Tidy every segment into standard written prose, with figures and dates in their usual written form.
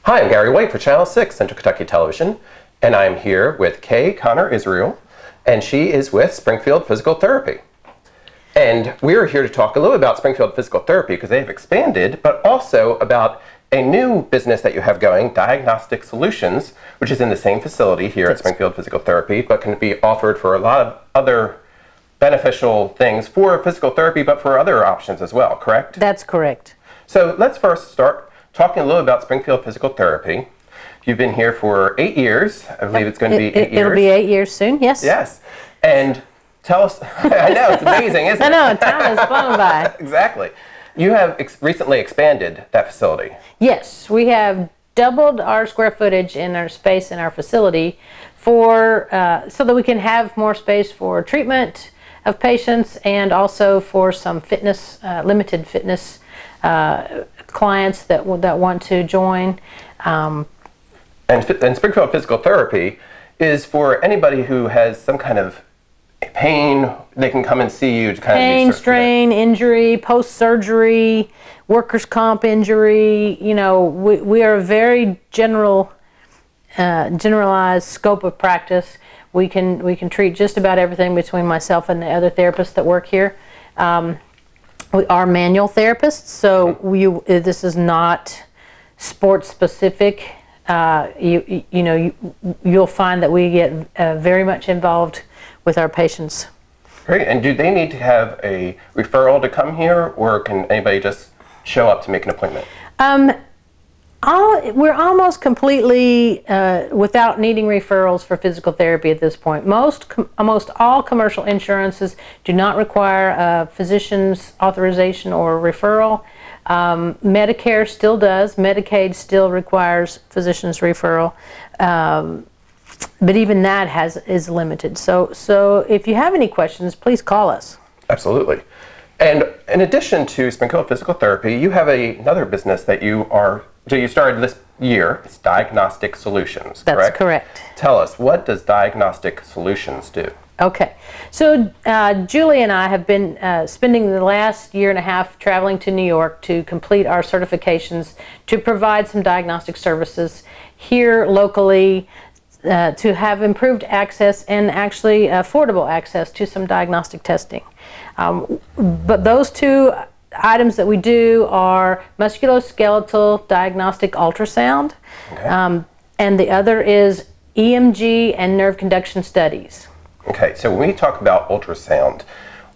Hi, I'm Gary White for Channel 6, Central Kentucky Television, and I'm here with Kay Connor Israel, and she is with Springfield Physical Therapy. And we're here to talk a little about Springfield Physical Therapy because they have expanded, but also about a new business that you have going, Diagnostic Solutions, which is in the same facility here at Springfield Physical Therapy, but can be offered for a lot of other beneficial things for physical therapy, but for other options as well, correct? That's correct. So let's first start talking a little about Springfield Physical Therapy. You've been here for 8 years. I believe it's going to be 8 years. It'll be 8 years soon, yes. Yes. And tell us, I know, it's amazing, isn't it? I know, time has flown by. Exactly. You have recently expanded that facility. Yes, we have doubled our square footage in our space in our facility for so that we can have more space for treatment of patients and also for some fitness, limited fitness clients that want to join. And Springfield Physical Therapy is for anybody who has some kind of pain. They can come and see you to kind pain, of strain, injury, post-surgery, workers' comp injury. You know, we are a very generalized scope of practice. We can treat just about everything between myself and the other therapists that work here. We are manual therapists, so this is not sports specific. You'll find that we get very much involved with our patients. Great. And do they need to have a referral to come here, or can anybody just show up to make an appointment? We're almost completely without needing referrals for physical therapy at this point. Almost all commercial insurances do not require a physician's authorization or referral. Medicare still does. Medicaid still requires physician's referral. But even that is limited. So if you have any questions, please call us. Absolutely. And in addition to Springfield Physical Therapy, you have another business that you started this year. It's Diagnostic Solutions, correct? That's correct. Tell us, what does Diagnostic Solutions do? Okay. So Julie and I have been spending the last year and a half traveling to New York to complete our certifications to provide some diagnostic services here locally, to have improved access and actually affordable access to some diagnostic testing. But those two items that we do are musculoskeletal diagnostic ultrasound, okay. And the other is EMG and nerve conduction studies. Okay, so when we talk about ultrasound,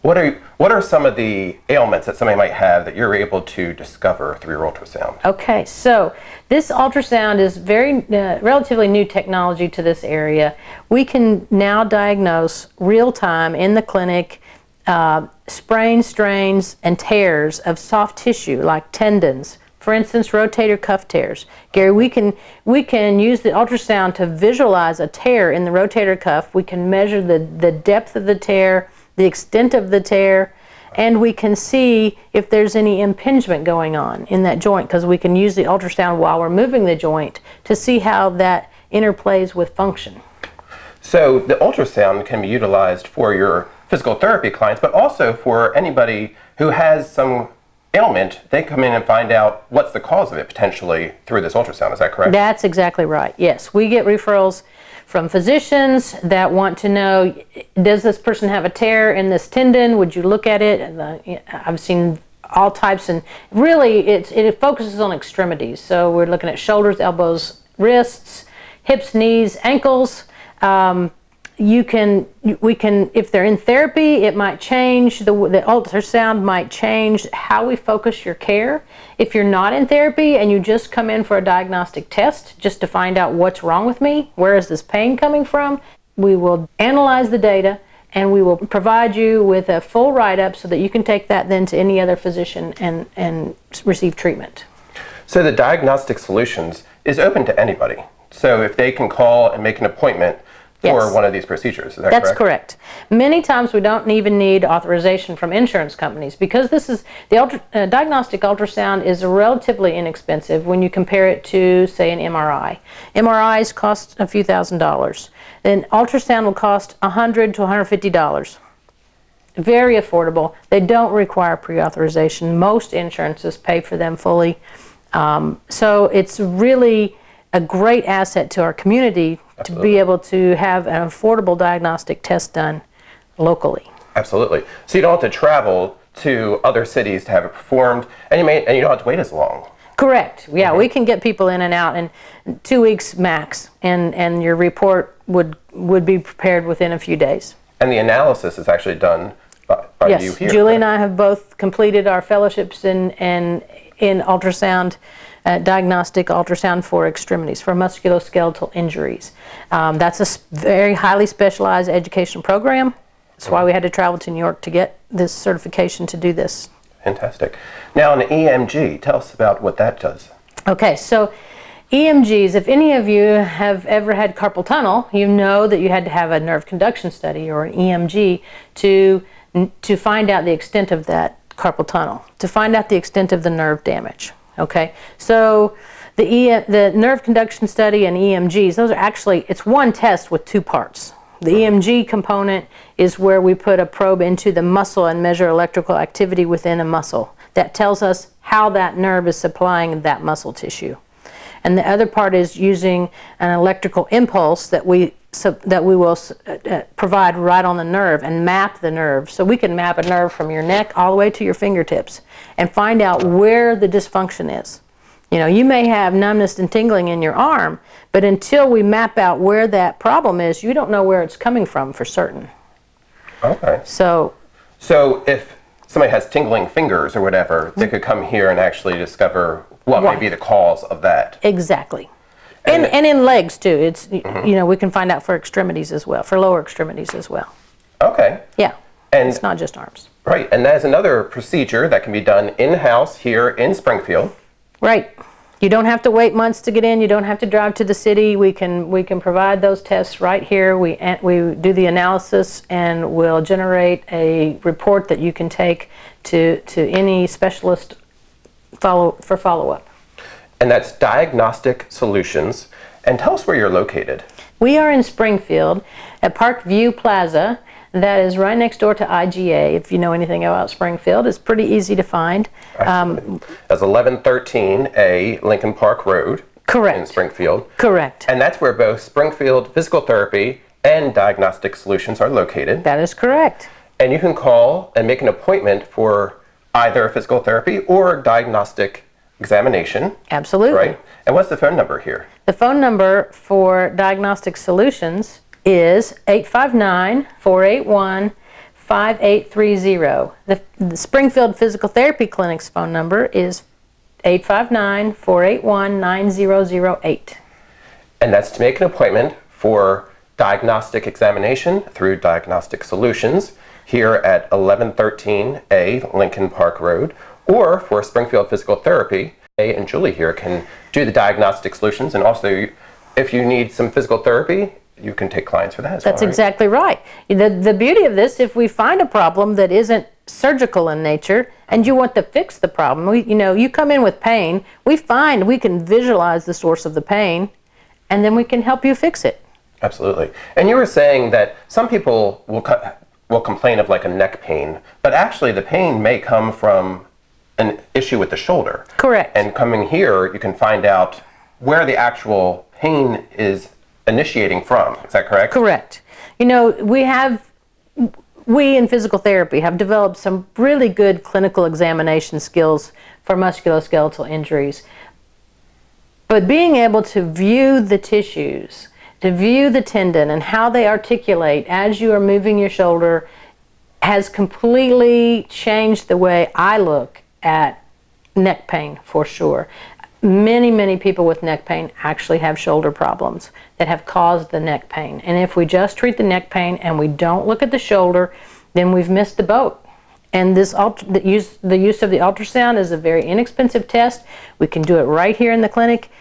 what are some of the ailments that somebody might have that you're able to discover through your ultrasound? Okay, so this ultrasound is very relatively new technology to this area. We can now diagnose real time in the clinic sprains, strains, and tears of soft tissue like tendons. For instance, rotator cuff tears. Gary, we can use the ultrasound to visualize a tear in the rotator cuff. We can measure the depth of the tear, the extent of the tear, and we can see if there's any impingement going on in that joint, because we can use the ultrasound while we're moving the joint to see how that interplays with function. So the ultrasound can be utilized for your physical therapy clients, but also for anybody who has some ailment. They come in and find out what's the cause of it potentially through this ultrasound. Is that correct? That's exactly right. Yes, we get referrals from physicians that want to know, does this person have a tear in this tendon? Would you look at it? And I've seen all types, and really it focuses on extremities. So we're looking at shoulders, elbows, wrists, hips, knees, ankles. We can, if they're in therapy, it might change, the ultrasound might change how we focus your care. If you're not in therapy and you just come in for a diagnostic test just to find out what's wrong with me, where is this pain coming from, we will analyze the data and we will provide you with a full write-up so that you can take that then to any other physician and receive treatment. So the Diagnostic Solutions is open to anybody. So if they can call and make an appointment for one of these procedures, is that correct? That's correct. Many times we don't even need authorization from insurance companies because this is diagnostic ultrasound is relatively inexpensive when you compare it to, say, an MRI. MRIs cost a few $1,000s. Then ultrasound will cost $100 to $150. Very affordable. They don't require pre-authorization. Most insurances pay for them fully. So it's really a great asset to our community to be able to have an affordable diagnostic test done locally. Absolutely. So you don't have to travel to other cities to have it performed, and you don't have to wait as long. Correct. Yeah, we can get people in and out in 2 weeks max, and your report would be prepared within a few days. And the analysis is actually done by yes, you here. Julie and I have both completed our fellowships in ultrasound, diagnostic ultrasound for extremities, for musculoskeletal injuries. That's a very highly specialized education program. That's why we had to travel to New York to get this certification to do this. Fantastic. Now, an EMG, tell us about what that does. Okay, so EMGs, if any of you have ever had carpal tunnel, you know that you had to have a nerve conduction study or an EMG to find out the extent of that carpal tunnel, to find out the extent of the nerve damage. Okay, so the nerve conduction study and EMGs, those are actually, it's one test with two parts. The EMG component is where we put a probe into the muscle and measure electrical activity within a muscle. That tells us how that nerve is supplying that muscle tissue. And the other part is using an electrical impulse that we will provide right on the nerve and map the nerve. So we can map a nerve from your neck all the way to your fingertips and find out where the dysfunction is. You know, you may have numbness and tingling in your arm, but until we map out where that problem is, you don't know where it's coming from for certain. Okay. So if somebody has tingling fingers or whatever, they could come here and actually discover what may be the cause of that. Exactly. And in legs too. It's you know, we can find out for extremities as well, for lower extremities as well. Okay. Yeah. And it's not just arms. Right, and that is another procedure that can be done in-house here in Springfield. Right. You don't have to wait months to get in. You don't have to drive to the city. We can provide those tests right here. We do the analysis and we'll generate a report that you can take to any specialist for follow-up. And that's Diagnostic Solutions. And tell us where you're located. We are in Springfield at Parkview Plaza. That is right next door to IGA. If you know anything about Springfield, it's pretty easy to find. That's 1113A Lincoln Park Road. Correct. In Springfield. Correct. And that's where both Springfield Physical Therapy and Diagnostic Solutions are located. That is correct. And you can call and make an appointment for either physical therapy or diagnostic examination. Absolutely. Right? And what's the phone number here? The phone number for Diagnostic Solutions is 859-481-5830. The Springfield Physical Therapy Clinic's phone number is 859-481-9008. And that's to make an appointment for diagnostic examination through Diagnostic Solutions here at 1113A Lincoln Park Road, or for Springfield Physical Therapy. Kay and Julie here can do the Diagnostic Solutions, and also if you need some physical therapy, you can take clients for that as well. That's exactly right. The beauty of this, if we find a problem that isn't surgical in nature and you want to fix the problem, you come in with pain, we can visualize the source of the pain and then we can help you fix it. Absolutely. And you were saying that some people will complain of like a neck pain, but actually the pain may come from an issue with the shoulder. Correct. And coming here, you can find out where the actual pain is initiating from. Is that correct? Correct. We in physical therapy have developed some really good clinical examination skills for musculoskeletal injuries. But being able to view the tissues, to view the tendon and how they articulate as you are moving your shoulder has completely changed the way I look at neck pain for sure. Many people with neck pain actually have shoulder problems that have caused the neck pain. And if we just treat the neck pain and we don't look at the shoulder, then we've missed the boat. And the use of the ultrasound is a very inexpensive test. We can do it right here in the clinic,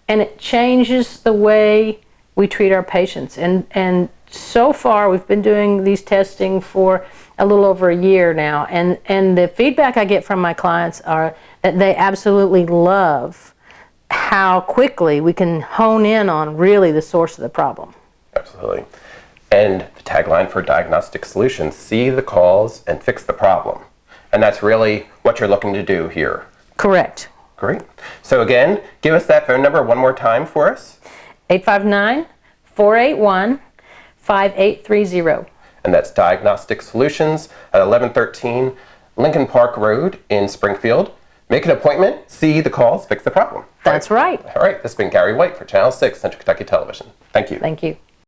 and it changes the way we treat our patients. And so far, we've been doing these testing for a little over a year now, and the feedback I get from my clients are that they absolutely love how quickly we can hone in on really the source of the problem. Absolutely. And the tagline for Diagnostic Solutions, see the cause and fix the problem. And that's really what you're looking to do here. Correct. Great. So again, give us that phone number one more time for us. 859-481-5830. And that's Diagnostic Solutions at 1113 Lincoln Park Road in Springfield. Make an appointment, see the cause, fix the problem. That's right. All right, this has been Gary White for Channel 6 Central Kentucky Television. Thank you. Thank you.